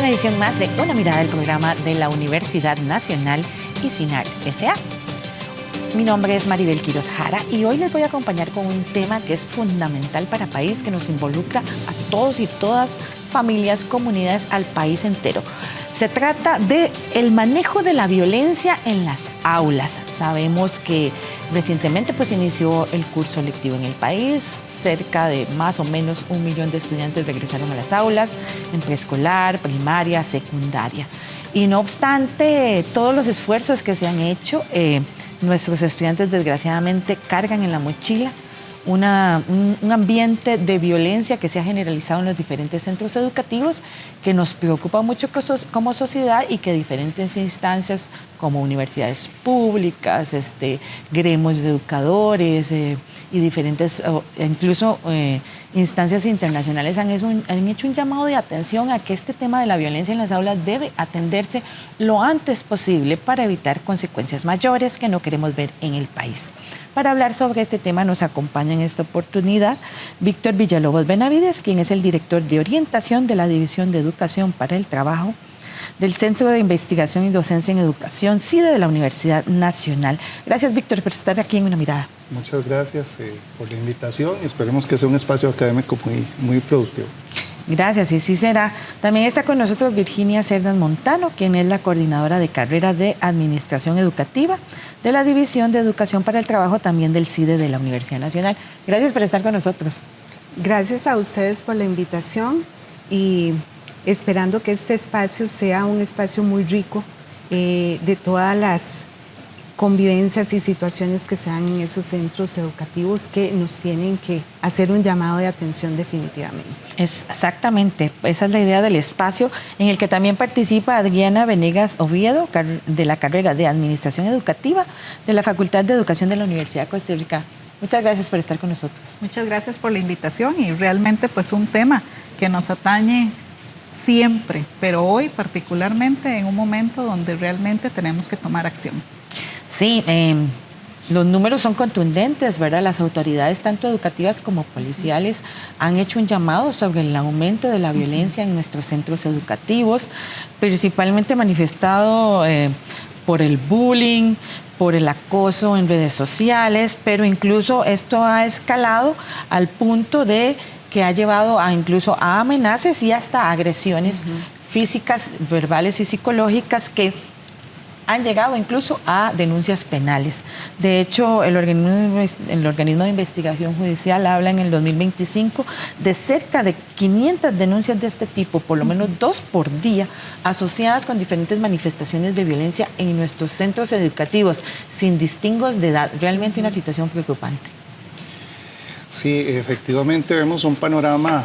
una edición más de Una Mirada del programa de la Universidad Nacional ICINAR S.A. Mi nombre es Maribel Quiroz Jara y hoy les voy a acompañar con un tema que es fundamental para el país, que nos involucra a todos y todas, familias, comunidades, al país entero. Se trata del manejo de la violencia en las aulas. Sabemos que recientemente inició el curso lectivo en el país. Cerca de más o menos 1 millón de estudiantes regresaron a las aulas, en preescolar, primaria, secundaria. Y no obstante todos los esfuerzos que se han hecho, nuestros estudiantes desgraciadamente cargan en la mochila un ambiente de violencia que se ha generalizado en los diferentes centros educativos, que nos preocupa mucho como sociedad y que diferentes instancias como universidades públicas, gremios de educadores y diferentes, incluso instancias internacionales han hecho un llamado de atención a que este tema de la violencia en las aulas debe atenderse lo antes posible para evitar consecuencias mayores que no queremos ver en el país. Para hablar sobre este tema nos acompaña en esta oportunidad Víctor Villalobos Benavides, quien es el director de orientación de la División de Educación para el Trabajo del Centro de Investigación y Docencia en Educación, CIDE, de la Universidad Nacional. Gracias, Víctor, por estar aquí en Una Mirada. Muchas gracias por la invitación. Esperemos que sea un espacio académico muy productivo. Gracias, y sí será. También está con nosotros Virginia Cerdas Montano, quien es la coordinadora de carrera de Administración Educativa de la División de Educación para el Trabajo, también del CIDE de la Universidad Nacional. Gracias por estar con nosotros. Gracias a ustedes por la invitación y esperando que este espacio sea un espacio muy rico de todas las convivencias y situaciones que se dan en esos centros educativos que nos tienen que hacer un llamado de atención definitivamente. Exactamente, esa es la idea del espacio en el que también participa Adriana Venegas Oviedo, de la carrera de Administración Educativa de la Facultad de Educación de la Universidad de Costa Rica. Muchas gracias por estar con nosotros. Muchas gracias por la invitación y realmente un tema que nos atañe siempre, pero hoy particularmente en un momento donde realmente tenemos que tomar acción. Sí, los números son contundentes, ¿verdad? Las autoridades, tanto educativas como policiales, han hecho un llamado sobre el aumento de la violencia en nuestros centros educativos, principalmente manifestado por el bullying, por el acoso en redes sociales, pero incluso esto ha escalado al punto de que ha llevado incluso a amenazas y hasta agresiones físicas, verbales y psicológicas que han llegado incluso a denuncias penales. De hecho, el organismo de investigación judicial habla en el 2025 de cerca de 500 denuncias de este tipo, por lo menos 2 por día, asociadas con diferentes manifestaciones de violencia en nuestros centros educativos, sin distingos de edad. Realmente una situación preocupante. Sí, efectivamente vemos un panorama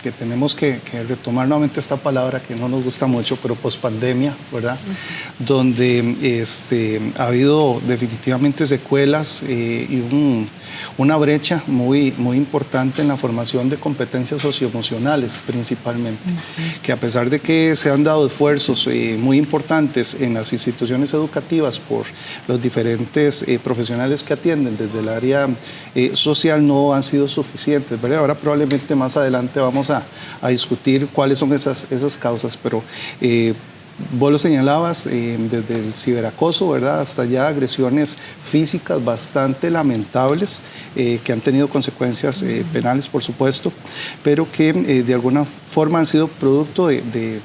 que tenemos que retomar nuevamente esta palabra que no nos gusta mucho, pero pospandemia, ¿verdad? Donde ha habido definitivamente secuelas y una brecha muy importante en la formación de competencias socioemocionales principalmente, que a pesar de que se han dado esfuerzos muy importantes en las instituciones educativas por los diferentes profesionales que atienden desde el área social, no han sido suficientes, ¿verdad? Ahora probablemente más adelante vamos a discutir cuáles son esas causas, pero vos lo señalabas, desde el ciberacoso, ¿verdad?, hasta ya agresiones físicas bastante lamentables que han tenido consecuencias penales, por supuesto, pero que de alguna forma han sido producto de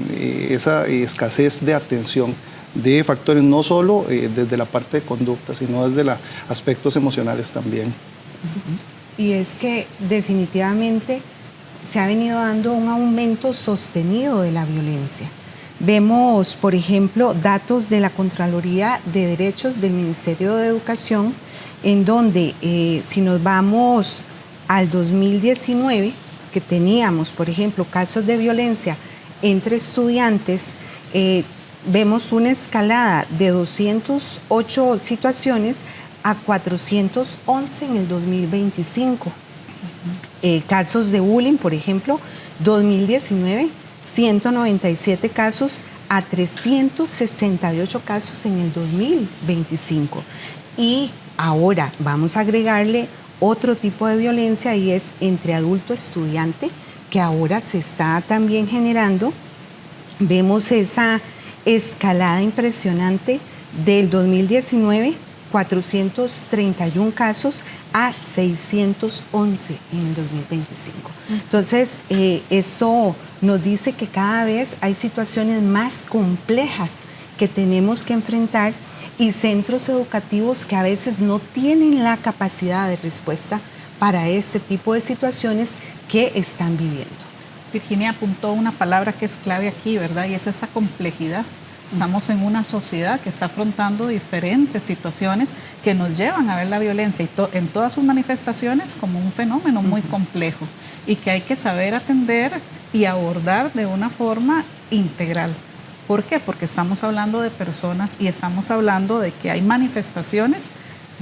esa escasez de atención de factores, no solo desde la parte de conducta, sino desde los aspectos emocionales también. Y es que definitivamente se ha venido dando un aumento sostenido de la violencia. Vemos, por ejemplo, datos de la Contraloría de Derechos del Ministerio de Educación, en donde si nos vamos al 2019, que teníamos, por ejemplo, casos de violencia entre estudiantes, vemos una escalada de 208 situaciones a 411 en el 2025. Casos de bullying, por ejemplo, 2019, 197 casos a 368 casos en el 2025. Y ahora vamos a agregarle otro tipo de violencia y es entre adulto-estudiante, que ahora se está también generando vemos esa escalada impresionante del 2019, 431 casos a 611 en el 2025. Entonces, esto nos dice que cada vez hay situaciones más complejas que tenemos que enfrentar y centros educativos que a veces no tienen la capacidad de respuesta para este tipo de situaciones que están viviendo. Virginia apuntó una palabra que es clave aquí, ¿verdad? Y es esa complejidad. Estamos en una sociedad que está afrontando diferentes situaciones que nos llevan a ver la violencia en todas sus manifestaciones como un fenómeno muy complejo y que hay que saber atender y abordar de una forma integral. ¿Por qué? Porque estamos hablando de personas y estamos hablando de que hay manifestaciones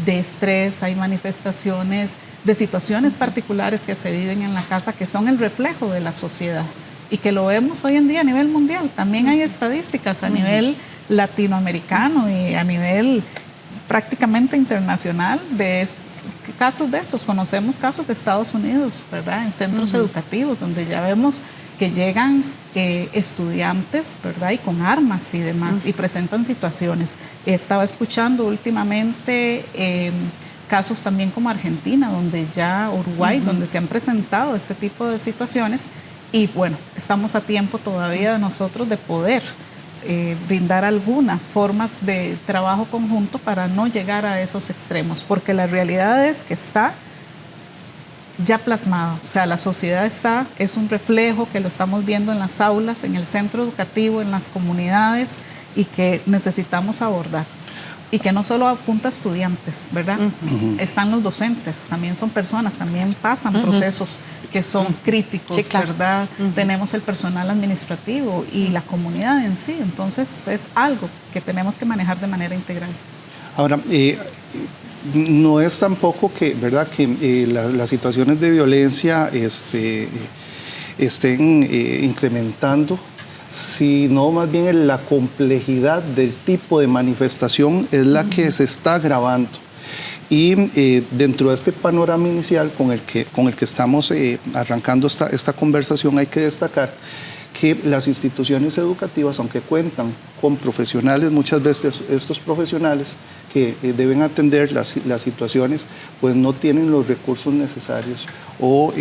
de estrés, hay manifestaciones de situaciones particulares que se viven en la casa que son el reflejo de la sociedad y que lo vemos hoy en día a nivel mundial. También hay estadísticas a nivel latinoamericano y a nivel prácticamente internacional de casos de estos. Conocemos casos de Estados Unidos, ¿verdad? En centros educativos donde ya vemos que llegan estudiantes, ¿verdad? Y con armas y demás y presentan situaciones. Estaba escuchando últimamente casos también como Argentina, donde ya Uruguay, donde se han presentado este tipo de situaciones. Y bueno, estamos a tiempo todavía de nosotros de poder brindar algunas formas de trabajo conjunto para no llegar a esos extremos, porque la realidad es que está ya plasmado, o sea, la sociedad es un reflejo que lo estamos viendo en las aulas, en el centro educativo, en las comunidades y que necesitamos abordar. Y que no solo apunta a estudiantes, ¿verdad? Están los docentes, también son personas, también pasan procesos que son críticos, sí, claro. ¿Verdad? Tenemos el personal administrativo y la comunidad en sí, entonces es algo que tenemos que manejar de manera integral. Ahora, no es tampoco que, ¿verdad?, que las situaciones de violencia estén incrementando, sino más bien la complejidad del tipo de manifestación es la que se está agravando. Y dentro de este panorama inicial con el que estamos arrancando esta conversación, hay que destacar que las instituciones educativas, aunque cuentan con profesionales, muchas veces estos profesionales que deben atender las situaciones, pues no tienen los recursos necesarios o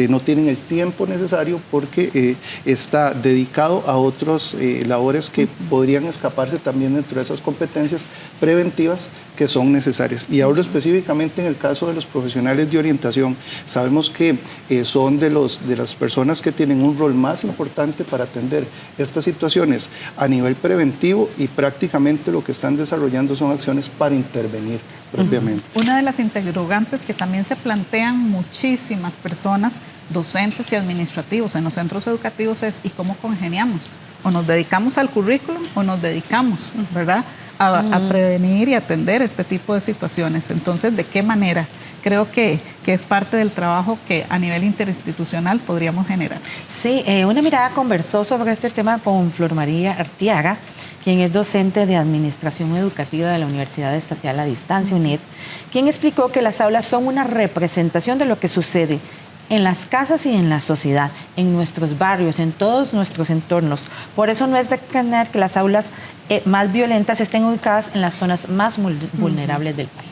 no tienen el tiempo necesario porque está dedicado a otras labores que podrían escaparse también dentro de esas competencias preventivas que son necesarias. Y hablo específicamente en el caso de los profesionales de orientación. Sabemos que son de las personas que tienen un rol más importante para atender estas situaciones a nivel preventivo y prácticamente lo que están desarrollando son acciones para intervenir propiamente. Una de las interrogantes que también se plantean muchísimas personas, docentes y administrativos en los centros educativos es ¿y cómo congeniamos? O nos dedicamos al currículum o nos dedicamos, ¿verdad?, a prevenir y atender este tipo de situaciones. Entonces, ¿de qué manera? Creo que es parte del trabajo que a nivel interinstitucional podríamos generar. Sí, una mirada conversó sobre este tema con Flor María Arteaga, quien es docente de Administración Educativa de la Universidad Estatal a Distancia, UNED, quien explicó que las aulas son una representación de lo que sucede en las casas y en la sociedad, en nuestros barrios, en todos nuestros entornos. Por eso no es de extrañar que las aulas más violentas estén ubicadas en las zonas más vulnerables del país.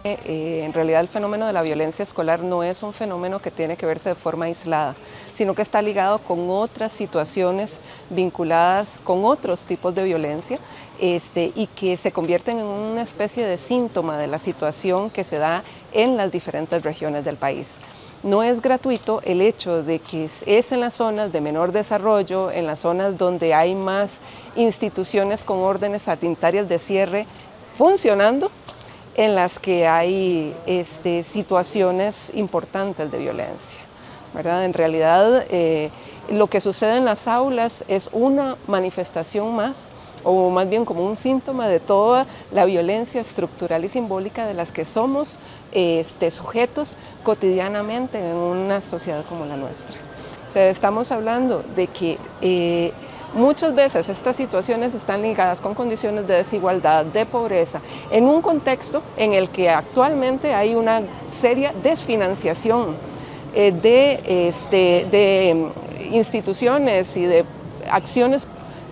En realidad el fenómeno de la violencia escolar no es un fenómeno que tiene que verse de forma aislada, sino que está ligado con otras situaciones vinculadas con otros tipos de violencia y que se convierten en una especie de síntoma de la situación que se da en las diferentes regiones del país. No es gratuito el hecho de que es en las zonas de menor desarrollo, en las zonas donde hay más instituciones con órdenes sanitarias de cierre funcionando, en las que hay situaciones importantes de violencia, ¿verdad? En realidad, lo que sucede en las aulas es una manifestación más, o más bien como un síntoma de toda la violencia estructural y simbólica de las que somos sujetos cotidianamente en una sociedad como la nuestra. O sea, estamos hablando de que Muchas veces estas situaciones están ligadas con condiciones de desigualdad, de pobreza, en un contexto en el que actualmente hay una seria desfinanciación de instituciones y de acciones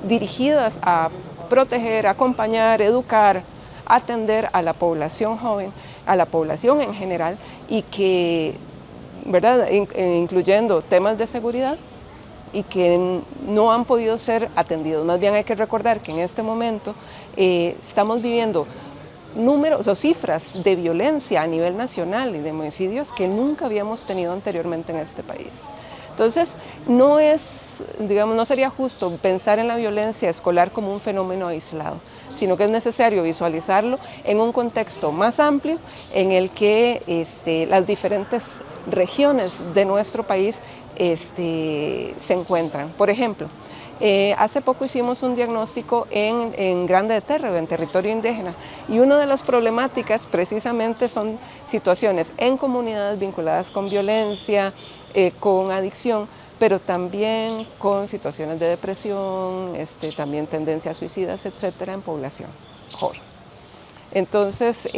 dirigidas a proteger, acompañar, educar, atender a la población joven, a la población en general, y que, ¿verdad?, incluyendo temas de seguridad, y que no han podido ser atendidos. Más bien hay que recordar que en este momento estamos viviendo números o cifras de violencia a nivel nacional y de homicidios que nunca habíamos tenido anteriormente en este país. Entonces, no sería justo pensar en la violencia escolar como un fenómeno aislado, sino que es necesario visualizarlo en un contexto más amplio en el que las diferentes regiones de nuestro país se encuentran. Por ejemplo, hace poco hicimos un diagnóstico en Grande de Terre, en territorio indígena, y una de las problemáticas precisamente son situaciones en comunidades vinculadas con violencia, con adicción, pero también con situaciones de depresión, también tendencias suicidas, etcétera, en población joven. Entonces,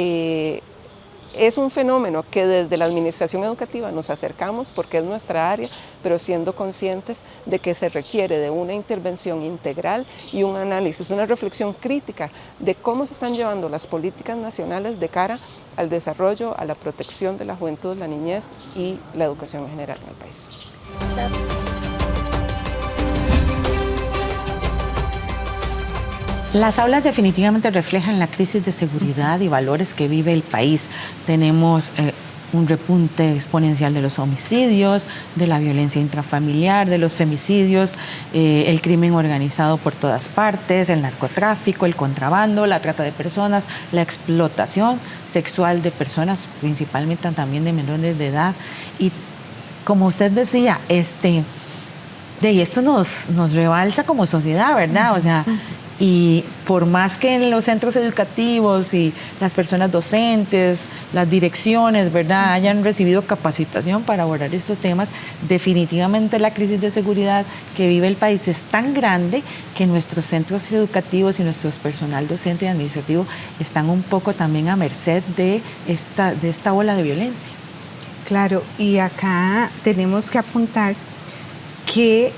es un fenómeno que desde la administración educativa nos acercamos porque es nuestra área, pero siendo conscientes de que se requiere de una intervención integral y un análisis, una reflexión crítica de cómo se están llevando las políticas nacionales de cara al desarrollo, a la protección de la juventud, la niñez y la educación en general en el país. Las aulas definitivamente reflejan la crisis de seguridad y valores que vive el país. Tenemos un repunte exponencial de los homicidios, de la violencia intrafamiliar, de los femicidios, el crimen organizado por todas partes, el narcotráfico, el contrabando, la trata de personas, la explotación sexual de personas, principalmente también de menores de edad. Y como usted decía, esto nos rebalsa como sociedad, ¿verdad? O sea, y por más que en los centros educativos y las personas docentes, las direcciones, ¿verdad?, hayan recibido capacitación para abordar estos temas, definitivamente la crisis de seguridad que vive el país es tan grande que nuestros centros educativos y nuestro personal docente y administrativo están un poco también a merced de esta ola de violencia. Claro, y acá tenemos que apuntar que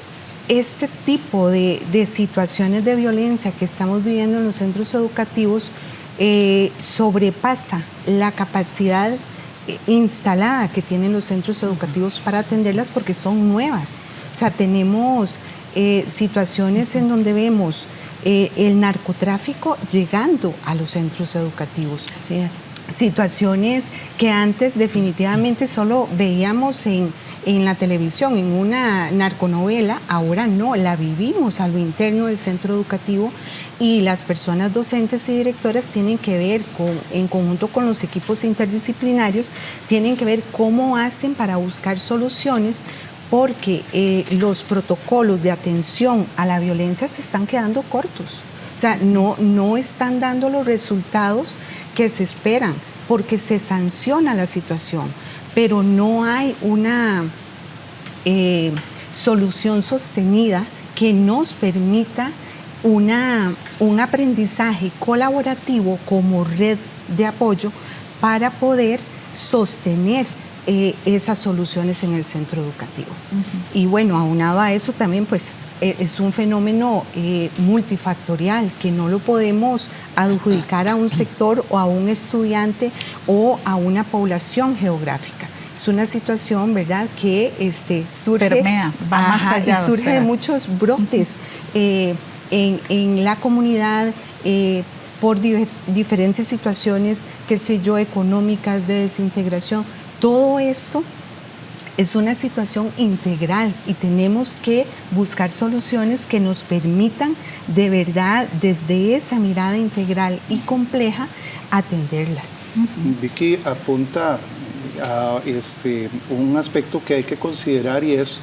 este tipo de situaciones de violencia que estamos viviendo en los centros educativos sobrepasa la capacidad instalada que tienen los centros educativos para atenderlas porque son nuevas. O sea, tenemos situaciones en donde vemos el narcotráfico llegando a los centros educativos. Así es. Situaciones que antes definitivamente solo veíamos en la televisión, en una narconovela, ahora no, la vivimos a lo interno del centro educativo y las personas docentes y directoras tienen que ver, en conjunto con los equipos interdisciplinarios, tienen que ver cómo hacen para buscar soluciones porque los protocolos de atención a la violencia se están quedando cortos. O sea, no están dando los resultados que se esperan porque se sanciona la situación, pero no hay una solución sostenida que nos permita un aprendizaje colaborativo como red de apoyo para poder sostener esas soluciones en el centro educativo. Y bueno, aunado a eso también pues es un fenómeno multifactorial que no lo podemos adjudicar a un sector o a un estudiante o a una población geográfica. Es una situación, ¿verdad?, que surge, permea, va más allá, y surge de muchos brotes en la comunidad por diferentes situaciones, qué sé yo, económicas, de desintegración. Todo esto es una situación integral y tenemos que buscar soluciones que nos permitan de verdad, desde esa mirada integral y compleja, atenderlas. Vicky apunta a un aspecto que hay que considerar y es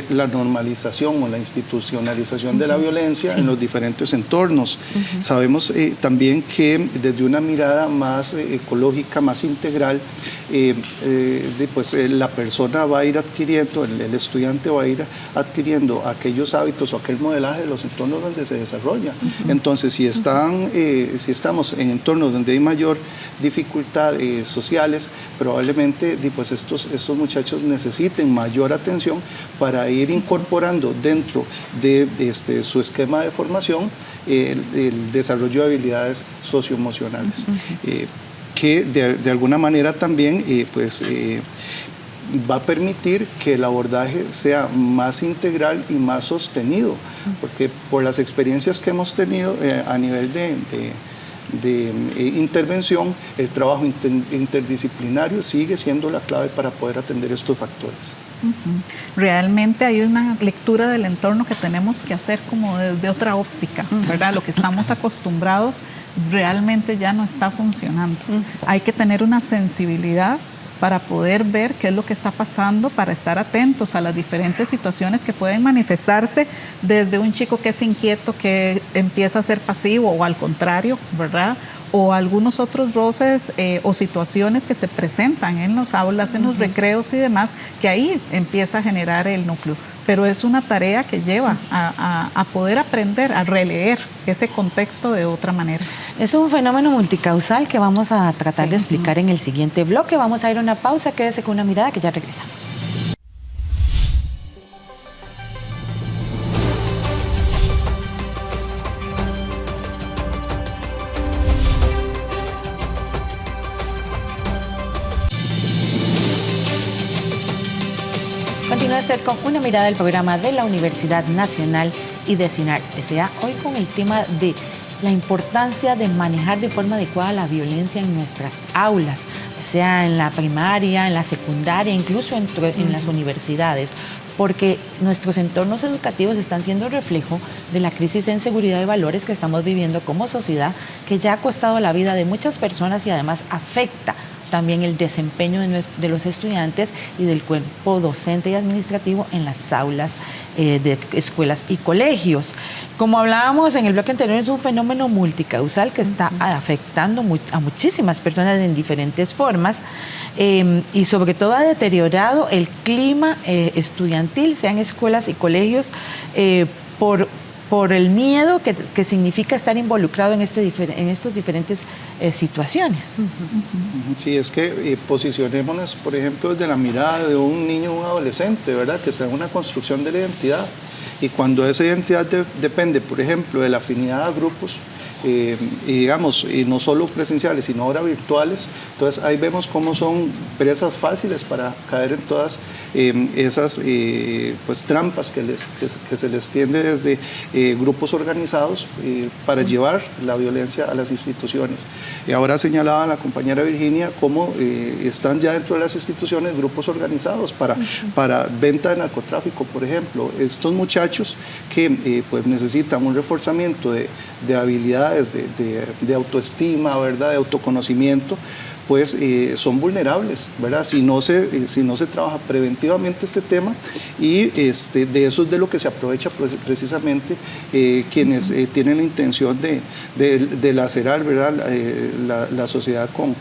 la normalización o la institucionalización de la violencia en los diferentes entornos. Sabemos también que desde una mirada más ecológica, más integral, la persona va a ir adquiriendo, el estudiante va a ir adquiriendo aquellos hábitos o aquel modelaje de los entornos donde se desarrolla. Entonces, si estamos en entornos donde hay mayor dificultad sociales, probablemente pues estos muchachos necesiten mayor atención para ir incorporando dentro de su esquema de formación el desarrollo de habilidades socioemocionales. Que de alguna manera también va a permitir que el abordaje sea más integral y más sostenido, porque por las experiencias que hemos tenido a nivel de intervención, el trabajo interdisciplinario sigue siendo la clave para poder atender estos factores. Realmente hay una lectura del entorno que tenemos que hacer como de otra óptica, ¿verdad? Lo que estamos acostumbrados realmente ya no está funcionando. Hay que tener una sensibilidad para poder ver qué es lo que está pasando, para estar atentos a las diferentes situaciones que pueden manifestarse desde un chico que es inquieto, que empieza a ser pasivo, o al contrario, ¿verdad? O algunos otros roces o situaciones que se presentan en las aulas, en los recreos y demás, que ahí empieza a generar el núcleo. Pero es una tarea que lleva a poder aprender, a releer ese contexto de otra manera. Es un fenómeno multicausal que vamos a tratar de explicar en el siguiente bloque. Vamos a ir a una pausa, quédese con una mirada que ya regresamos. Continúa usted con una mirada del programa de la Universidad Nacional y de CINAR S.A. Hoy con el tema de la importancia de manejar de forma adecuada la violencia en nuestras aulas, sea en la primaria, en la secundaria, incluso en las universidades, porque nuestros entornos educativos están siendo reflejo de la crisis en seguridad y valores que estamos viviendo como sociedad, que ya ha costado la vida de muchas personas y además afecta también el desempeño de los estudiantes y del cuerpo docente y administrativo en las aulas de escuelas y colegios. Como hablábamos en el bloque anterior, es un fenómeno multicausal que está afectando a muchísimas personas en diferentes formas y sobre todo ha deteriorado el clima estudiantil, sean escuelas y colegios, por el miedo que significa estar involucrado en estas diferentes situaciones. Sí, es que posicionémonos, por ejemplo, desde la mirada de un niño o un adolescente, ¿verdad?, que está en una construcción de la identidad. Y cuando esa identidad depende, por ejemplo, de la afinidad a grupos, y digamos, y no solo presenciales, sino ahora virtuales, entonces ahí vemos cómo son presas fáciles para caer en todas esas pues, trampas que se les tiende desde grupos organizados para llevar la violencia a las instituciones. Y ahora señalaba la compañera Virginia cómo están ya dentro de las instituciones grupos organizados para venta de narcotráfico, por ejemplo. Estos muchachos que pues necesitan un reforzamiento de habilidades, de autoestima, ¿verdad?, de autoconocimiento, pues son vulnerables, ¿verdad? Si no se trabaja preventivamente este tema, y de eso es de lo que se aprovecha precisamente quienes tienen la intención de lacerar, ¿verdad?, la sociedad con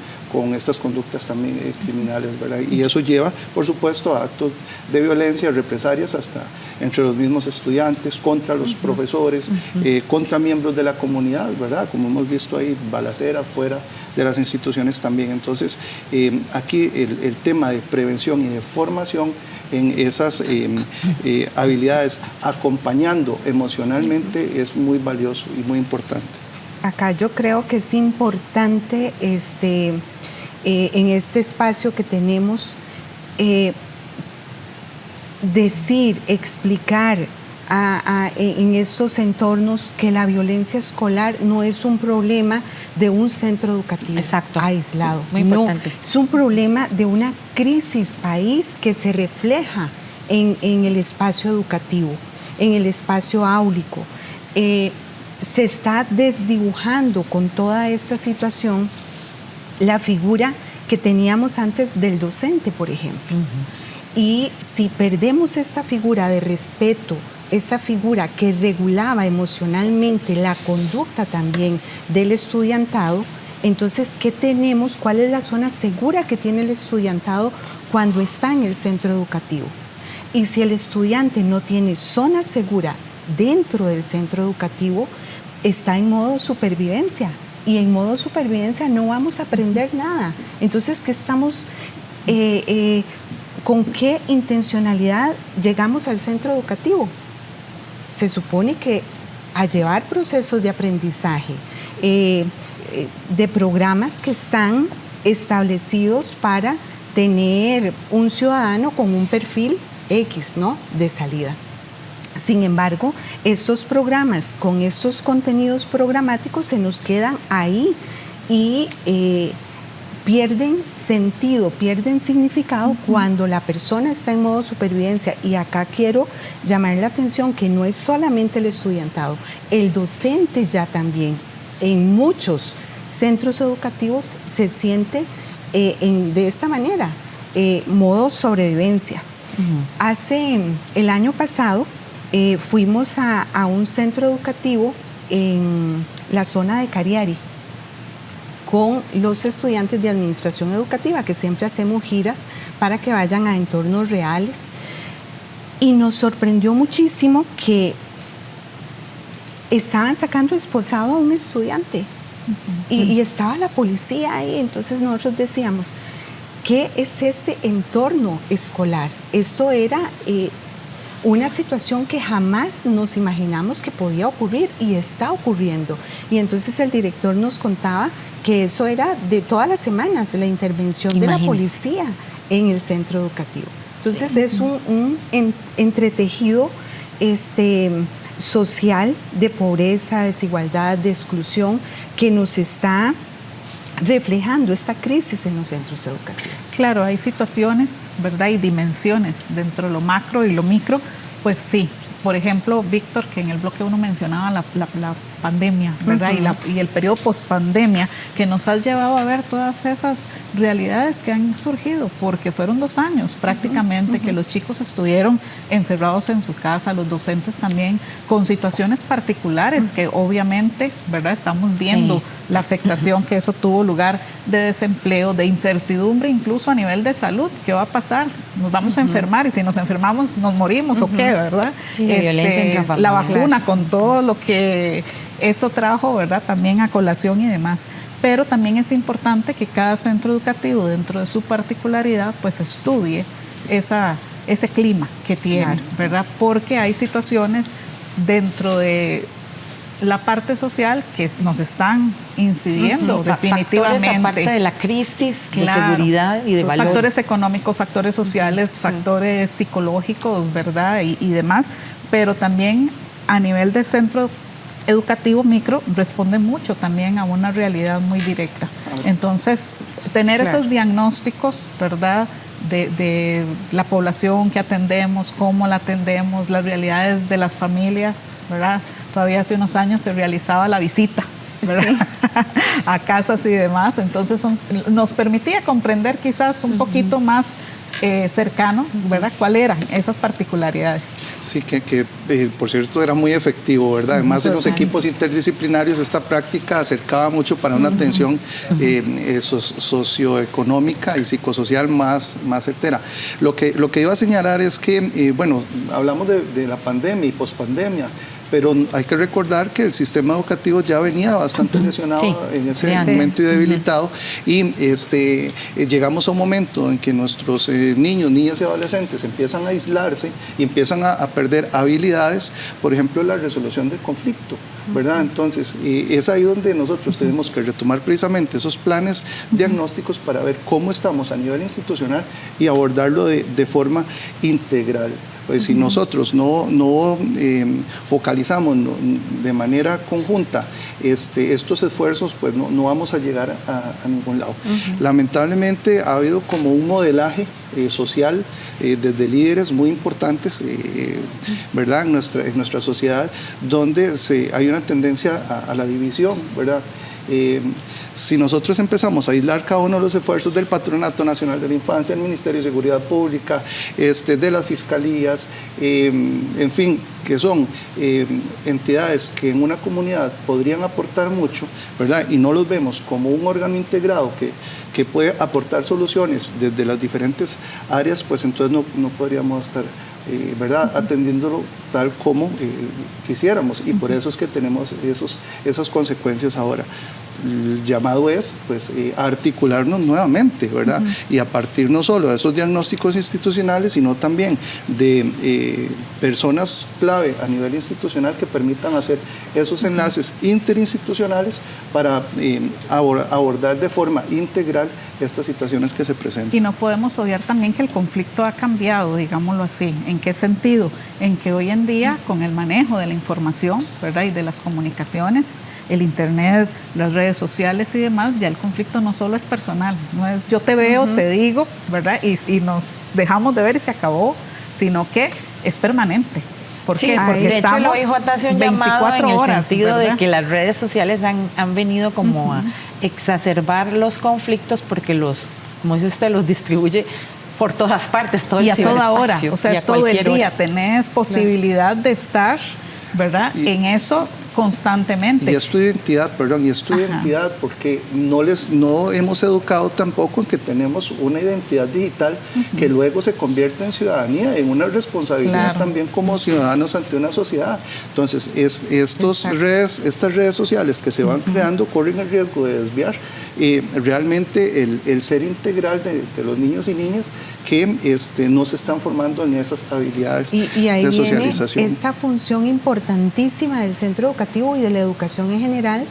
estas conductas también criminales, ¿verdad? Y eso lleva, por supuesto, a actos de violencia, represalias hasta entre los mismos estudiantes, contra los profesores, contra miembros de la comunidad, ¿verdad? Como hemos visto ahí, balaceras fuera de las instituciones también. Entonces, aquí el tema de prevención y de formación en esas habilidades, acompañando emocionalmente, es muy valioso y muy importante. Acá yo creo que es importante en este espacio que tenemos decir, explicar en estos entornos que la violencia escolar no es un problema de un centro educativo aislado. Muy importante. No, es un problema de una crisis país que se refleja en el espacio educativo, en el espacio áulico. Se está desdibujando con toda esta situación la figura que teníamos antes del docente, por ejemplo. Y si perdemos esa figura de respeto, esa figura que regulaba emocionalmente la conducta también del estudiantado, Entonces, ¿qué tenemos? ¿Cuál es la zona segura que tiene el estudiantado cuando está en el centro educativo? Y si el estudiante no tiene zona segura dentro del centro educativo, está en modo supervivencia. Y en modo supervivencia no vamos a aprender nada. Entonces, ¿qué estamos, con qué intencionalidad llegamos al centro educativo? Se supone que a llevar procesos de aprendizaje, de programas que están establecidos para tener un ciudadano con un perfil X, ¿no?, de salida. Sin embargo, estos programas con estos contenidos programáticos se nos quedan ahí y pierden sentido, pierden significado cuando la persona está en modo supervivencia. Y acá quiero llamar la atención que no es solamente el estudiantado, el docente ya también en muchos centros educativos se siente de esta manera, modo sobrevivencia. Hace el año pasado fuimos a un centro educativo en la zona de Cariari con los estudiantes de administración educativa, que siempre hacemos giras para que vayan a entornos reales, y nos sorprendió muchísimo que estaban sacando esposado a un estudiante y estaba la policía ahí. Entonces nosotros decíamos, ¿qué es este entorno escolar? Esto era una situación que jamás nos imaginamos que podía ocurrir y está ocurriendo. Y entonces el director nos contaba que eso era de todas las semanas, la intervención de la policía en el centro educativo. Entonces es un entretejido social de pobreza, desigualdad, de exclusión, que nos está reflejando esta crisis en los centros educativos. Claro, hay situaciones, ¿verdad? Y dimensiones dentro de lo macro y lo micro, pues sí. Por ejemplo, Víctor, que en el bloque 1 mencionaba la pandemia, ¿verdad? Y el periodo post-pandemia, que nos ha llevado a ver todas esas realidades que han surgido, porque fueron 2 años prácticamente que los chicos estuvieron encerrados en su casa, los docentes también, con situaciones particulares que obviamente, ¿verdad? Estamos viendo la afectación que eso tuvo lugar, de desempleo, de incertidumbre, incluso a nivel de salud. ¿Qué va a pasar? Nos vamos a enfermar, y si nos enfermamos nos morimos, ¿o qué, verdad? Sí, violencia intrafamiliar. La vacuna, con todo lo que eso trajo, ¿verdad? También a colación y demás. Pero también es importante que cada centro educativo, dentro de su particularidad, pues estudie ese clima que tiene, ¿verdad? Porque hay situaciones dentro de la parte social que nos están incidiendo definitivamente. Factores aparte de la crisis de seguridad y de valores. Factores económicos, factores sociales, factores psicológicos, ¿verdad? Y demás. Pero también a nivel del centro educativo micro responde mucho también a una realidad muy directa. Entonces, tener esos diagnósticos, ¿verdad?, de la población que atendemos, cómo la atendemos, las realidades de las familias, ¿verdad? Todavía hace unos años se realizaba la visita, ¿verdad? A casas y demás. Entonces nos permitía comprender quizás un poquito más cercano, ¿verdad?, cuáles eran esas particularidades. Sí, que por cierto era muy efectivo, ¿verdad? Además, en los equipos interdisciplinarios esta práctica acercaba mucho para una atención socioeconómica y psicosocial más certera. Lo que iba a señalar es que, bueno, hablamos de la pandemia y pospandemia, pero hay que recordar que el sistema educativo ya venía bastante lesionado en ese momento y debilitado, y llegamos a un momento en que nuestros niños, niñas y adolescentes empiezan a aislarse y empiezan a perder habilidades, por ejemplo, la resolución del conflicto, ¿verdad? Entonces, es ahí donde nosotros tenemos que retomar precisamente esos planes diagnósticos para ver cómo estamos a nivel institucional y abordarlo de forma integral. Pues si nosotros no focalizamos de manera conjunta estos esfuerzos, pues no vamos a llegar a ningún lado. Lamentablemente ha habido como un modelaje social desde líderes muy importantes, ¿verdad?, en nuestra sociedad, donde hay una tendencia a la división, ¿verdad? Si nosotros empezamos a aislar cada uno de los esfuerzos del Patronato Nacional de la Infancia, del Ministerio de Seguridad Pública, de las fiscalías, en fin, que son entidades que en una comunidad podrían aportar mucho, ¿verdad? Y no los vemos como un órgano integrado que puede aportar soluciones desde las diferentes áreas, pues entonces no podríamos estar ¿verdad? Atendiéndolo tal como quisiéramos, y por eso es que tenemos esas consecuencias ahora. El llamado es pues, a articularnos nuevamente, ¿verdad? Y a partir no solo de esos diagnósticos institucionales, sino también de personas clave a nivel institucional que permitan hacer esos enlaces interinstitucionales para abordar de forma integral estas situaciones que se presentan. Y no podemos obviar también que el conflicto ha cambiado, digámoslo así. ¿En qué sentido? En que hoy en día, con el manejo de la información, ¿verdad? Y de las comunicaciones, el internet, las redes sociales y demás, ya el conflicto no solo es personal, no es yo te veo, te digo, ¿verdad? Y nos dejamos de ver y se acabó, sino que es permanente. ¿Por qué? Porque de hecho, el OIJ hace un llamado en el sentido ¿verdad? de que las redes sociales han venido como a exacerbar los conflictos porque como dice usted, los distribuye por todas partes, todo el ciberespacio. Y a toda hora, o sea, es todo el día, tenés posibilidad de estar, ¿verdad? En eso constantemente. Y es tu identidad, perdón, y es tu identidad porque no hemos educado tampoco en que tenemos una identidad digital que luego se convierte en ciudadanía, en una responsabilidad también como ciudadanos ante una sociedad. Entonces, estas redes sociales que se van creando corren el riesgo de desviar realmente el ser integral de los niños y niñas que no se están formando en esas habilidades y ahí de socialización. Viene esa función importantísima del centro educativo y de la educación en general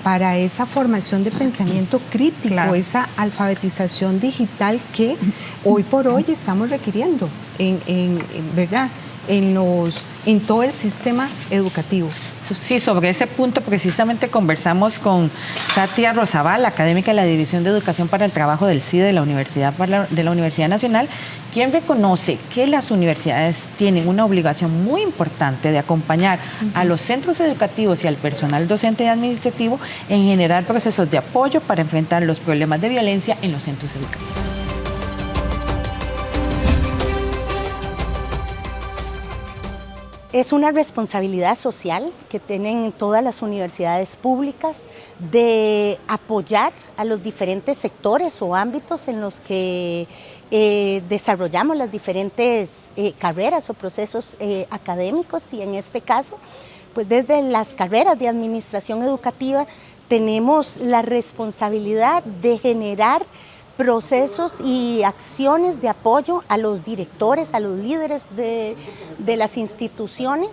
para esa formación de pensamiento crítico, esa alfabetización digital que hoy por hoy estamos requiriendo ¿verdad? En todo el sistema educativo. Sí, sobre ese punto precisamente conversamos con Satia Rosabal, académica de la División de Educación para el Trabajo del CIDE de la Universidad Nacional, quien reconoce que las universidades tienen una obligación muy importante de acompañar a los centros educativos y al personal docente y administrativo en generar procesos de apoyo para enfrentar los problemas de violencia en los centros educativos. Es una responsabilidad social que tienen todas las universidades públicas de apoyar a los diferentes sectores o ámbitos en los que desarrollamos las diferentes carreras o procesos académicos, y en este caso, pues desde las carreras de administración educativa tenemos la responsabilidad de generar procesos y acciones de apoyo a los directores, a los líderes de las instituciones,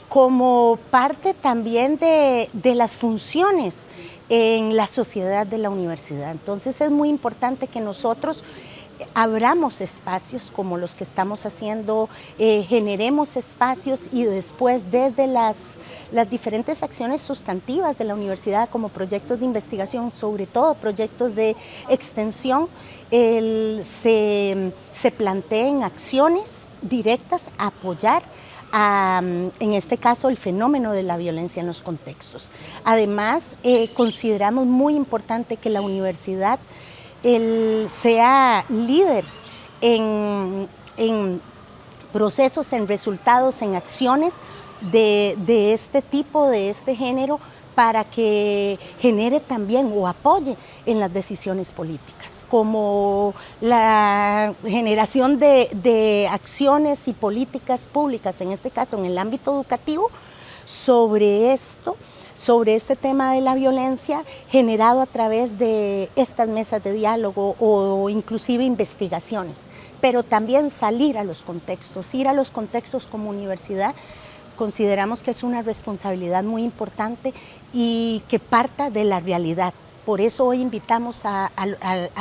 como parte también de las funciones en la sociedad de la universidad. Entonces es muy importante que nosotros abramos espacios como los que estamos haciendo, generemos espacios y después desde las diferentes acciones sustantivas de la universidad como proyectos de investigación, sobre todo proyectos de extensión, se planteen acciones directas a apoyar en este caso el fenómeno de la violencia en los contextos. Además, consideramos muy importante que la universidad sea líder en procesos, en resultados, en acciones de este tipo, de este género, para que genere también o apoye en las decisiones políticas, como la generación de acciones y políticas públicas, en este caso en el ámbito educativo, sobre este tema de la violencia, generado a través de estas mesas de diálogo o inclusive investigaciones, pero también salir a los contextos, ir a los contextos como universidad. Consideramos que es una responsabilidad muy importante y que parta de la realidad. Por eso hoy invitamos a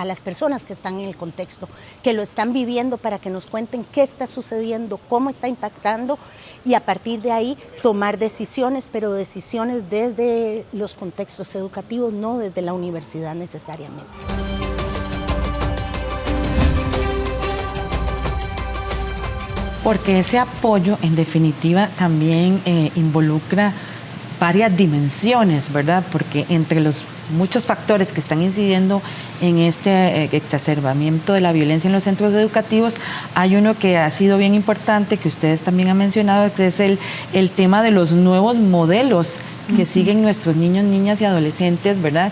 las personas que están en el contexto, que lo están viviendo, para que nos cuenten qué está sucediendo, cómo está impactando, y a partir de ahí tomar decisiones, pero decisiones desde los contextos educativos, no desde la universidad necesariamente. Porque ese apoyo, en definitiva, también involucra varias dimensiones, ¿verdad? Porque entre los muchos factores que están incidiendo en este exacerbamiento de la violencia en los centros educativos, hay uno que ha sido bien importante, que ustedes también han mencionado, que es el tema de los nuevos modelos que siguen nuestros niños, niñas y adolescentes, ¿verdad?,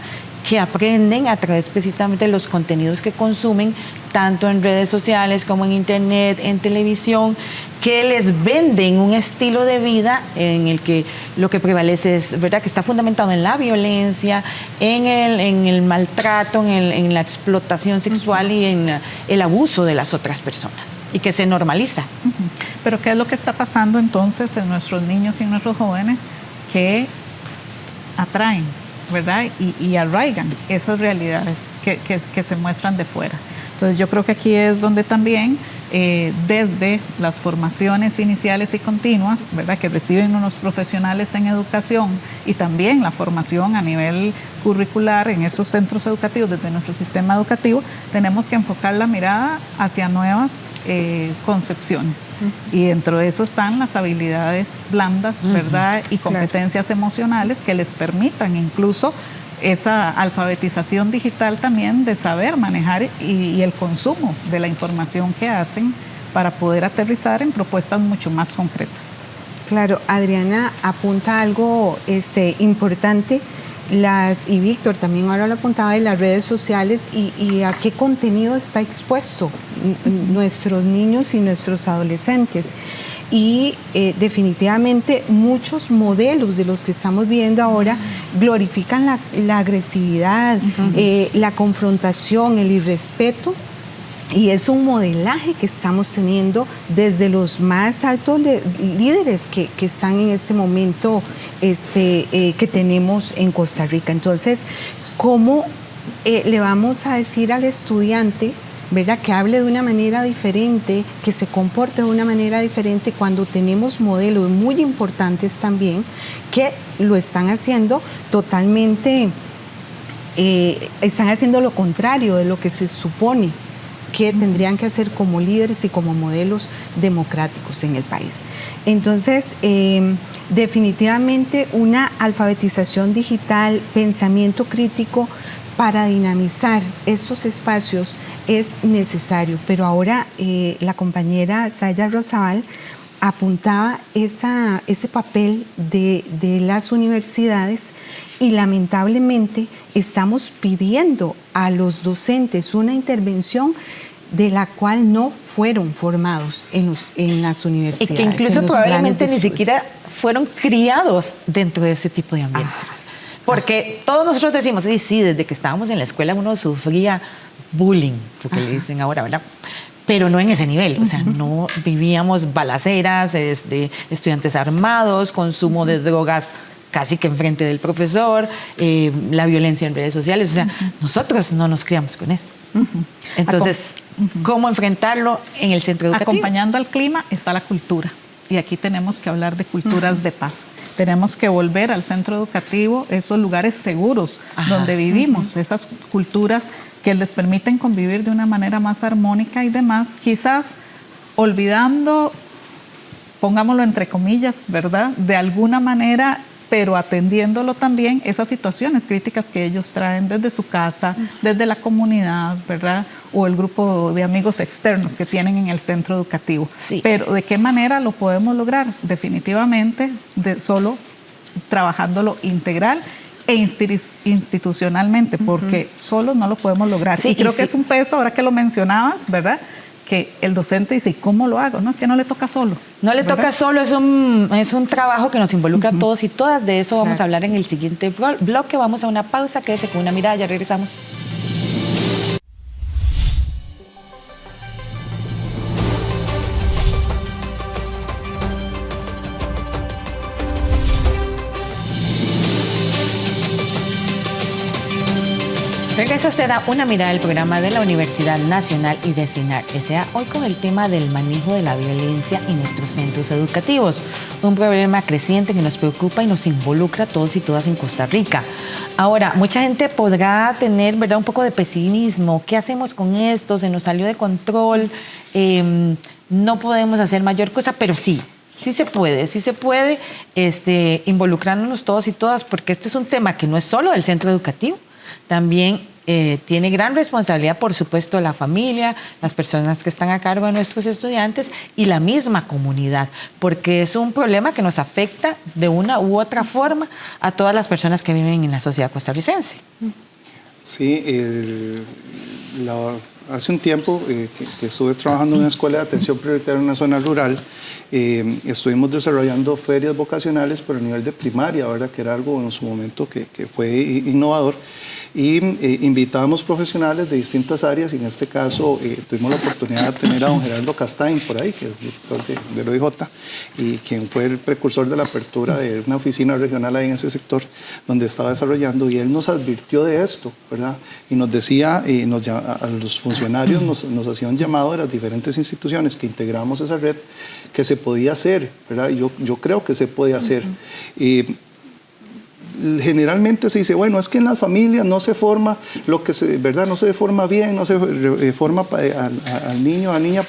que aprenden a través precisamente de los contenidos que consumen, tanto en redes sociales como en internet, en televisión, que les venden un estilo de vida en el que lo que prevalece es, ¿verdad?, que está fundamentado en la violencia, en el maltrato, en la explotación sexual y en el abuso de las otras personas, y que se normaliza. Pero ¿qué es lo que está pasando entonces en nuestros niños y en nuestros jóvenes que atraen, ¿verdad?, y arraigan esas realidades que se muestran de fuera? Entonces yo creo que aquí es donde también desde las formaciones iniciales y continuas, ¿verdad?, que reciben unos profesionales en educación, y también la formación a nivel curricular en esos centros educativos, desde nuestro sistema educativo, tenemos que enfocar la mirada hacia nuevas concepciones. Y dentro de eso están las habilidades blandas, ¿verdad?, y competencias emocionales que les permitan incluso esa alfabetización digital también, de saber manejar y el consumo de la información que hacen para poder aterrizar en propuestas mucho más concretas. Claro, Adriana apunta algo importante, y Víctor también ahora lo apuntaba, de las redes sociales y a qué contenido está expuesto nuestros niños y nuestros adolescentes. Y definitivamente muchos modelos de los que estamos viendo ahora glorifican la agresividad, la confrontación, el irrespeto, y es un modelaje que estamos teniendo desde los más altos líderes que están en este momento que tenemos en Costa Rica. Entonces, ¿cómo le vamos a decir al estudiante, ¿verdad?, que hable de una manera diferente, que se comporte de una manera diferente, cuando tenemos modelos muy importantes también que lo están haciendo totalmente, están haciendo lo contrario de lo que se supone que tendrían que hacer como líderes y como modelos democráticos en el país? Entonces, definitivamente una alfabetización digital, pensamiento crítico, para dinamizar estos espacios es necesario. Pero ahora la compañera Saya Rosabal apuntaba ese papel de las universidades, y lamentablemente estamos pidiendo a los docentes una intervención de la cual no fueron formados en las universidades. Y que incluso probablemente ni siquiera fueron criados dentro de ese tipo de ambientes. Porque todos nosotros decimos, sí, desde que estábamos en la escuela uno sufría bullying, porque le dicen ahora, ¿verdad? Pero no en ese nivel, o sea, no vivíamos balaceras, estudiantes armados, consumo de drogas casi que enfrente del profesor, la violencia en redes sociales, o sea, nosotros no nos criamos con eso. Entonces, ¿cómo enfrentarlo en el centro educativo? Acompañando al clima está la cultura. Y aquí tenemos que hablar de culturas de paz. Tenemos que volver al centro educativo, esos lugares seguros donde vivimos, esas culturas que les permiten convivir de una manera más armónica y demás, quizás olvidando, pongámoslo entre comillas, ¿verdad?, de alguna manera, pero atendiéndolo también esas situaciones críticas que ellos traen desde su casa, desde la comunidad, ¿verdad?, o el grupo de amigos externos que tienen en el centro educativo. Sí. Pero ¿de qué manera lo podemos lograr? Definitivamente solo trabajándolo integral e institucionalmente, porque solo no lo podemos lograr. Sí, y creo que es un peso, ahora que lo mencionabas, ¿verdad?, que el docente dice, ¿y cómo lo hago? No, es que no le toca solo. No le toca solo, es un trabajo que nos involucra a todos y todas. De eso vamos a hablar en el siguiente bloque. Vamos a una pausa, quédese con una mirada, ya regresamos. Regresa usted a Una Mirada, del programa de la Universidad Nacional y de CINAR S.A., hoy con el tema del manejo de la violencia en nuestros centros educativos, un problema creciente que nos preocupa y nos involucra a todos y todas en Costa Rica. Ahora, mucha gente podrá tener, ¿verdad?, un poco de pesimismo. ¿Qué hacemos con esto? Se nos salió de control, no podemos hacer mayor cosa, pero sí sí se puede involucrándonos todos y todas, porque este es un tema que no es solo del centro educativo, también tiene gran responsabilidad, por supuesto, la familia, las personas que están a cargo de nuestros estudiantes y la misma comunidad, porque es un problema que nos afecta de una u otra forma a todas las personas que viven en la sociedad costarricense. Sí, hace un tiempo que estuve trabajando en una escuela de atención prioritaria en una zona rural, estuvimos desarrollando ferias vocacionales, pero a nivel de primaria, ¿verdad? Que era algo en su momento que fue innovador. Y invitábamos profesionales de distintas áreas, y en este caso tuvimos la oportunidad de tener a don Gerardo Castain por ahí, que es director del OIJ, y quien fue el precursor de la apertura de una oficina regional ahí en ese sector donde estaba desarrollando, y él nos advirtió de esto, ¿verdad? Y nos decía, a los funcionarios nos hacía un llamado de las diferentes instituciones que integramos esa red, que se podía hacer, ¿verdad? Y yo creo que se puede hacer. Generalmente se dice, bueno, es que en las familias no se forma ¿verdad? No se forma bien, no se forma al niño o a la niña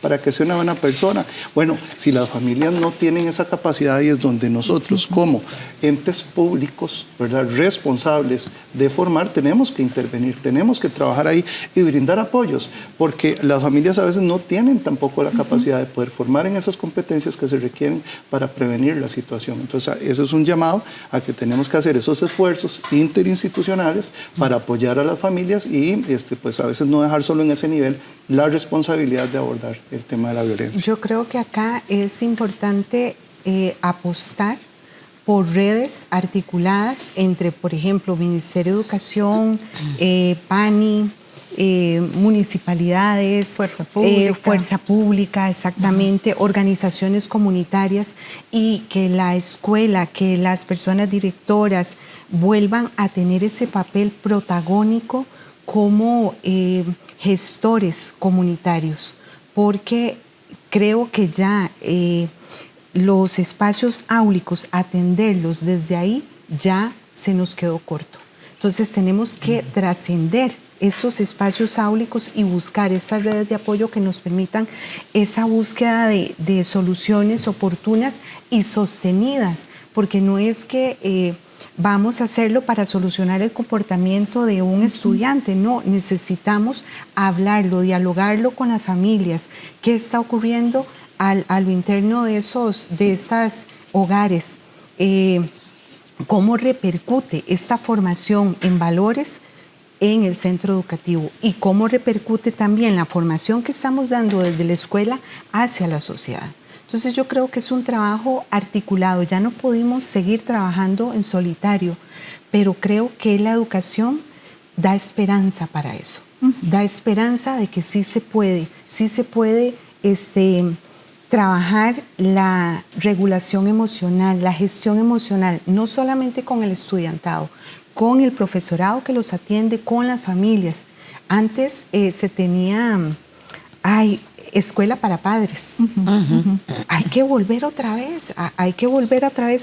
para que sea una buena persona. Bueno, si las familias no tienen esa capacidad, y es donde nosotros como entes públicos, ¿verdad? Responsables de formar, tenemos que intervenir, tenemos que trabajar ahí y brindar apoyos, porque las familias a veces no tienen tampoco la capacidad de poder formar en esas competencias que se requieren para prevenir la situación. Entonces, eso es un llamado a que tenemos que hacer esos esfuerzos interinstitucionales para apoyar a las familias y pues a veces no dejar solo en ese nivel la responsabilidad de abordar el tema de la violencia. Yo creo que acá es importante apostar por redes articuladas entre, por ejemplo, Ministerio de Educación, PANI, municipalidades, fuerza pública, exactamente, organizaciones comunitarias, y que la escuela, que las personas directoras vuelvan a tener ese papel protagónico como gestores comunitarios, porque creo que ya los espacios áulicos, atenderlos desde ahí, ya se nos quedó corto. Entonces tenemos que trascender esos espacios áulicos y buscar esas redes de apoyo que nos permitan esa búsqueda de soluciones oportunas y sostenidas, porque no es que vamos a hacerlo para solucionar el comportamiento de un estudiante, no, necesitamos hablarlo, dialogarlo con las familias, qué está ocurriendo a lo interno de estos hogares, cómo repercute esta formación en valores en el centro educativo y cómo repercute también la formación que estamos dando desde la escuela hacia la sociedad. Entonces yo creo que es un trabajo articulado, ya no pudimos seguir trabajando en solitario, pero creo que la educación da esperanza para eso, da esperanza de que sí se puede trabajar la regulación emocional, la gestión emocional, no solamente con el estudiantado, con el profesorado que los atiende, con las familias. Antes se tenía, escuela para padres. Hay que volver otra vez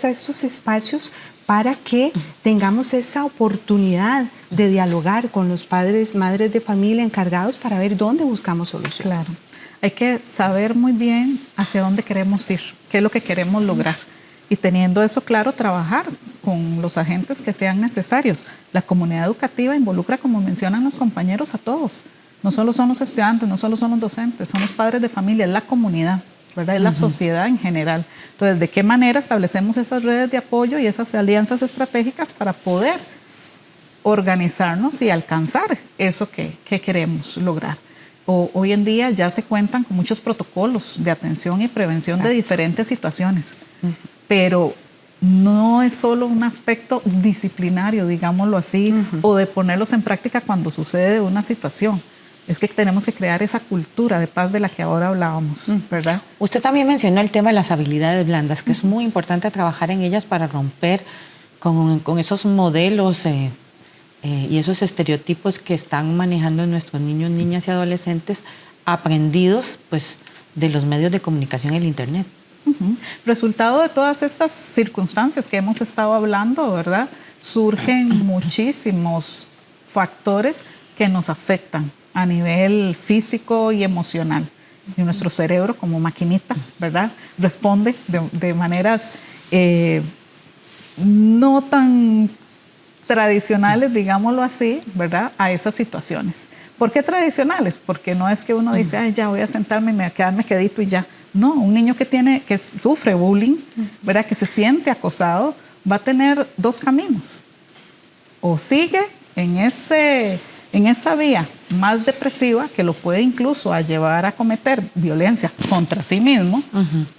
a estos espacios para que tengamos esa oportunidad de dialogar con los padres, madres de familia encargados para ver dónde buscamos soluciones. Claro. Hay que saber muy bien hacia dónde queremos ir, qué es lo que queremos lograr. Y teniendo eso claro, trabajar con los agentes que sean necesarios. La comunidad educativa involucra, como mencionan los compañeros, a todos. No solo son los estudiantes, no solo son los docentes, son los padres de familia, es la comunidad, ¿verdad? Es la sociedad en general. Entonces, ¿de qué manera establecemos esas redes de apoyo y esas alianzas estratégicas para poder organizarnos y alcanzar eso que queremos lograr? Hoy en día ya se cuentan con muchos protocolos de atención y prevención de diferentes situaciones, pero no es solo un aspecto disciplinario, digámoslo así, o de ponerlos en práctica cuando sucede una situación. Es que tenemos que crear esa cultura de paz de la que ahora hablábamos, ¿verdad? Usted también mencionó el tema de las habilidades blandas, que es muy importante trabajar en ellas para romper con esos modelos y esos estereotipos que están manejando nuestros niños, niñas y adolescentes, aprendidos pues, de los medios de comunicación y el Internet. Resultado de todas estas circunstancias que hemos estado hablando, ¿verdad? Surgen muchísimos factores que nos afectan a nivel físico y emocional. y nuestro cerebro como maquinita, ¿verdad? Responde de maneras no tan tradicionales, digámoslo así, ¿verdad? A esas situaciones. ¿Por qué tradicionales? Porque no es que uno dice, ay, ya voy a sentarme y quedarme quedito y ya. No, un niño que sufre bullying, ¿verdad? Que se siente acosado, va a tener dos caminos. O sigue en esa vía más depresiva que lo puede incluso a llevar a cometer violencia contra sí mismo,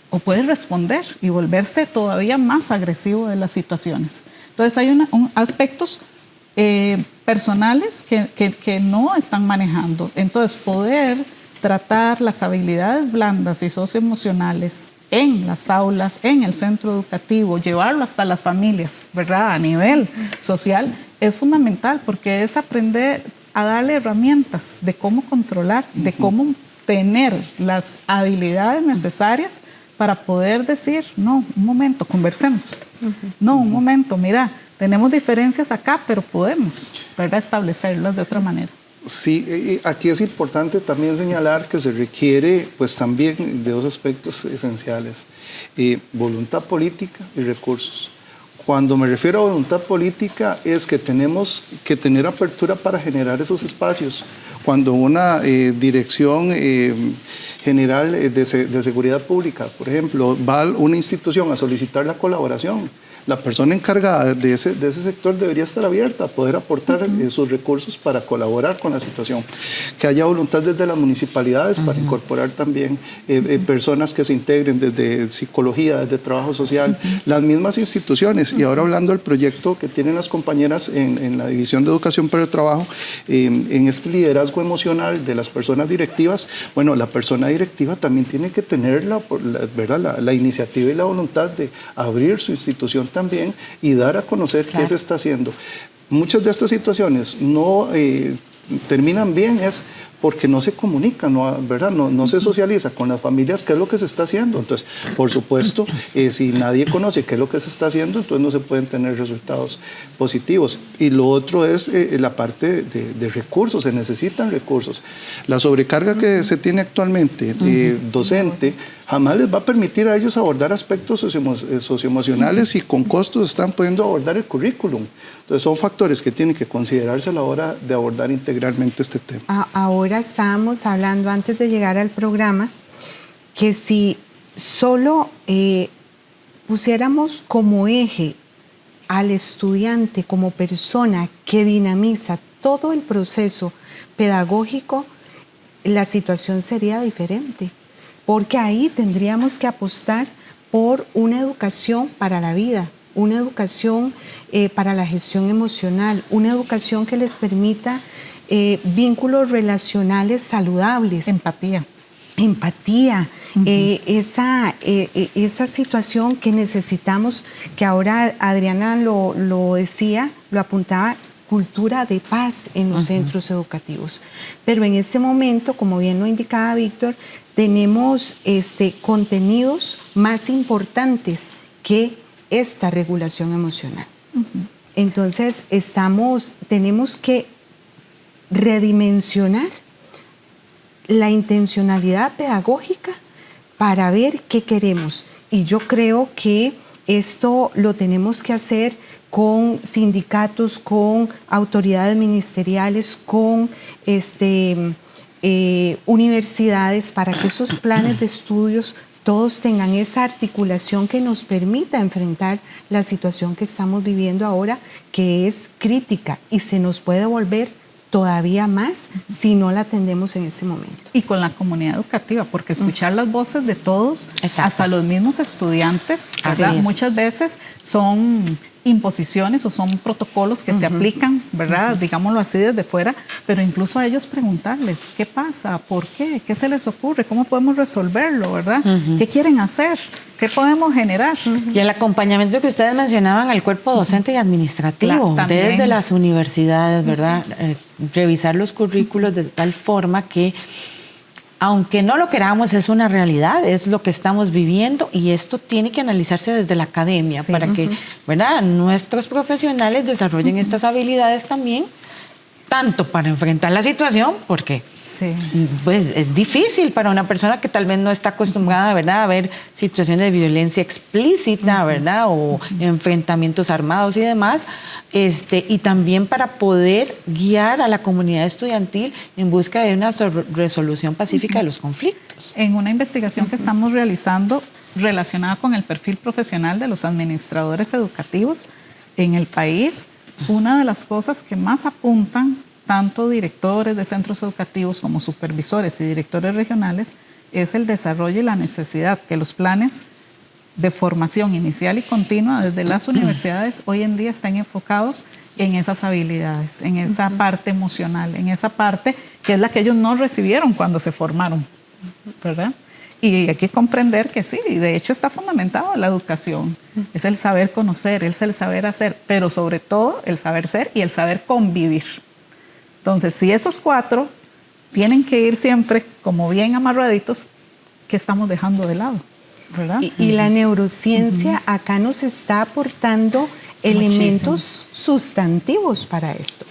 o puede responder y volverse todavía más agresivo de las situaciones. Entonces hay aspectos personales que no están manejando. Entonces poder tratar las habilidades blandas y socioemocionales en las aulas, en el centro educativo, llevarlo hasta las familias, ¿verdad? A nivel social, es fundamental porque es aprender a darle herramientas de cómo controlar, de cómo tener las habilidades necesarias para poder decir, no, un momento, conversemos. No, un momento, mira, tenemos diferencias acá, pero podemos, ¿verdad? Establecerlas de otra manera. Sí, aquí es importante también señalar que se requiere pues también de dos aspectos esenciales, voluntad política y recursos. Cuando me refiero a voluntad política es que tenemos que tener apertura para generar esos espacios. Cuando una dirección general de seguridad pública, por ejemplo, va a una institución a solicitar la colaboración, la persona encargada de ese sector debería estar abierta a poder aportar sus recursos para colaborar con la situación. Que haya voluntad desde las municipalidades para incorporar también personas que se integren desde psicología, desde trabajo social, las mismas instituciones. Y ahora hablando del proyecto que tienen las compañeras en la División de Educación para el Trabajo, en este liderazgo emocional de las personas directivas, bueno, la persona directiva también tiene que tener la iniciativa y la voluntad de abrir su institución también y dar a conocer qué se está haciendo. Muchas de estas situaciones no terminan bien es porque no se comunica, ¿verdad? No se socializa con las familias qué es lo que se está haciendo. Entonces, por supuesto, si nadie conoce qué es lo que se está haciendo, entonces no se pueden tener resultados positivos. Y lo otro es la parte de recursos, se necesitan recursos. La sobrecarga que se tiene actualmente docente jamás les va a permitir a ellos abordar aspectos socioemocionales y con costos están pudiendo abordar el currículum. Entonces son factores que tienen que considerarse a la hora de abordar integralmente este tema. Ahora estábamos hablando antes de llegar al programa que si solo pusiéramos como eje al estudiante como persona que dinamiza todo el proceso pedagógico, la situación sería diferente. Porque ahí tendríamos que apostar por una educación para la vida, una educación para la gestión emocional, una educación que les permita vínculos relacionales saludables. Empatía. Esa situación que necesitamos, que ahora Adriana lo decía, lo apuntaba, cultura de paz en los centros educativos. Pero en ese momento, como bien lo indicaba Víctor, tenemos contenidos más importantes que esta regulación emocional. Entonces, tenemos que redimensionar la intencionalidad pedagógica para ver qué queremos. Y yo creo que esto lo tenemos que hacer con sindicatos, con autoridades ministeriales, con universidades, para que esos planes de estudios todos tengan esa articulación que nos permita enfrentar la situación que estamos viviendo ahora, que es crítica y se nos puede volver todavía más si no la atendemos en ese momento. Y con la comunidad educativa, porque escuchar las voces de todos, hasta los mismos estudiantes, ¿verdad? Muchas veces son imposiciones o son protocolos que se aplican, ¿verdad? Digámoslo así desde fuera, pero incluso a ellos preguntarles qué pasa, por qué, qué se les ocurre, cómo podemos resolverlo, ¿verdad? ¿Qué quieren hacer? ¿Qué podemos generar? Y el acompañamiento que ustedes mencionaban al cuerpo docente y administrativo, desde las universidades, ¿verdad? Revisar los currículos de tal forma que, aunque no lo queramos, es una realidad, es lo que estamos viviendo y esto tiene que analizarse desde la academia para que, ¿verdad?, nuestros profesionales desarrollen estas habilidades también, tanto para enfrentar la situación, porque Sí. Pues es difícil para una persona que tal vez no está acostumbrada, ¿verdad?, a ver situaciones de violencia explícita, ¿verdad?, o enfrentamientos armados y demás, y también para poder guiar a la comunidad estudiantil en busca de una resolución pacífica de los conflictos. En una investigación que estamos realizando relacionada con el perfil profesional de los administradores educativos en el país, una de las cosas que más apuntan tanto directores de centros educativos como supervisores y directores regionales es el desarrollo y la necesidad que los planes de formación inicial y continua desde las universidades hoy en día están enfocados en esas habilidades, en esa parte emocional, en esa parte que es la que ellos no recibieron cuando se formaron, ¿verdad? Y hay que comprender que sí, y de hecho está fundamentado en la educación. Es el saber conocer, es el saber hacer, pero sobre todo el saber ser y el saber convivir. Entonces, si esos 4 tienen que ir siempre como bien amarraditos, ¿qué estamos dejando de lado? ¿Verdad? Y la neurociencia acá nos está aportando elementos sustantivos para esto.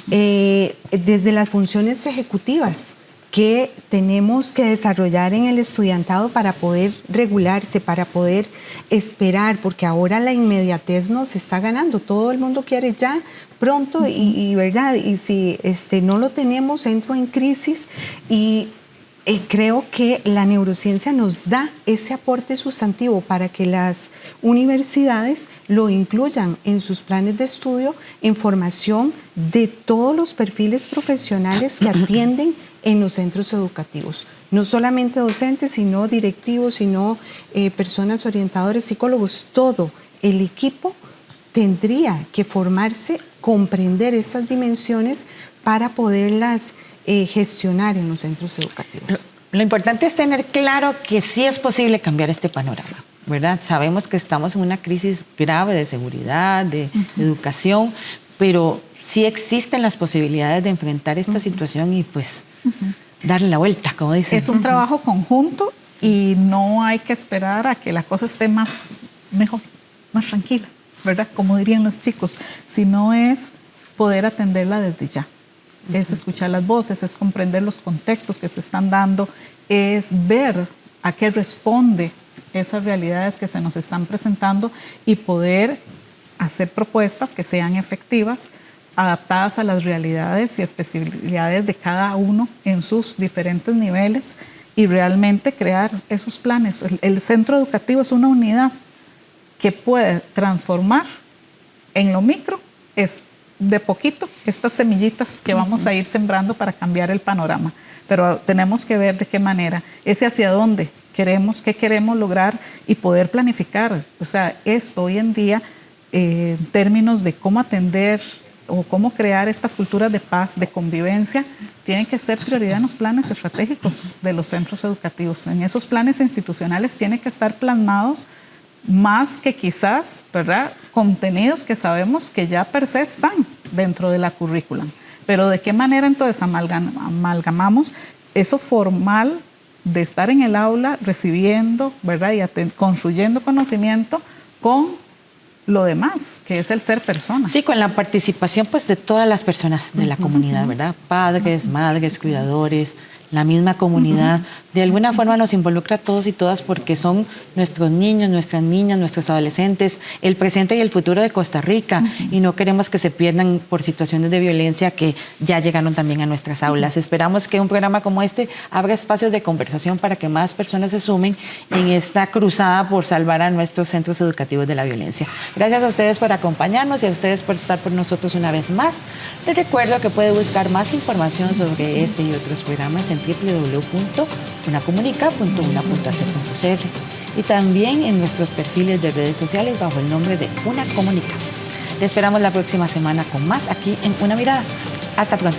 Desde las funciones ejecutivas que tenemos que desarrollar en el estudiantado para poder regularse, para poder esperar, porque ahora la inmediatez nos está ganando. Todo el mundo quiere ya, pronto, y verdad, y si no lo tenemos, entro en crisis, y creo que la neurociencia nos da ese aporte sustantivo para que las universidades lo incluyan en sus planes de estudio en formación de todos los perfiles profesionales que atienden en los centros educativos. No solamente docentes, sino directivos, sino personas orientadoras, psicólogos, todo el equipo tendría que formarse, comprender esas dimensiones para poderlas gestionar en los centros educativos. Lo importante es tener claro que sí es posible cambiar este panorama, ¿verdad? Sabemos que estamos en una crisis grave de seguridad, de educación, pero sí existen las posibilidades de enfrentar esta situación y pues darle la vuelta, como dicen. Es un trabajo conjunto y no hay que esperar a que la cosa esté mejor, más tranquila, ¿verdad? Como dirían los chicos, sino es poder atenderla desde ya. Es escuchar las voces, es comprender los contextos que se están dando, es ver a qué responde esas realidades que se nos están presentando y poder hacer propuestas que sean efectivas, adaptadas a las realidades y especificidades de cada uno en sus diferentes niveles y realmente crear esos planes. El centro educativo es una unidad que puede transformar en lo micro, es de poquito estas semillitas que vamos a ir sembrando para cambiar el panorama. Pero tenemos que ver de qué manera, ese hacia dónde queremos, qué queremos lograr y poder planificar. O sea, esto hoy en día, en términos de cómo atender o cómo crear estas culturas de paz, de convivencia, tienen que ser prioridad en los planes estratégicos de los centros educativos. En esos planes institucionales tienen que estar plasmados más que quizás, ¿verdad?, contenidos que sabemos que ya per se están dentro de la currícula. Pero ¿de qué manera entonces amalgamamos eso formal de estar en el aula recibiendo, ¿verdad?, y construyendo conocimiento con lo demás, que es el ser persona? Sí, con la participación pues de todas las personas de la comunidad, ¿verdad? Padres, madres, cuidadores, la misma comunidad. De alguna forma nos involucra a todos y todas porque son nuestros niños, nuestras niñas, nuestros adolescentes, el presente y el futuro de Costa Rica, y no queremos que se pierdan por situaciones de violencia que ya llegaron también a nuestras aulas. Esperamos que un programa como este abra espacios de conversación para que más personas se sumen en esta cruzada por salvar a nuestros centros educativos de la violencia. Gracias a ustedes por acompañarnos y a ustedes por estar por nosotros una vez más. Les recuerdo que puede buscar más información sobre este y otros programas en www.unacomunica.una.ac.cr y también en nuestros perfiles de redes sociales bajo el nombre de Una Comunica. Les esperamos la próxima semana con más aquí en Una Mirada. Hasta pronto.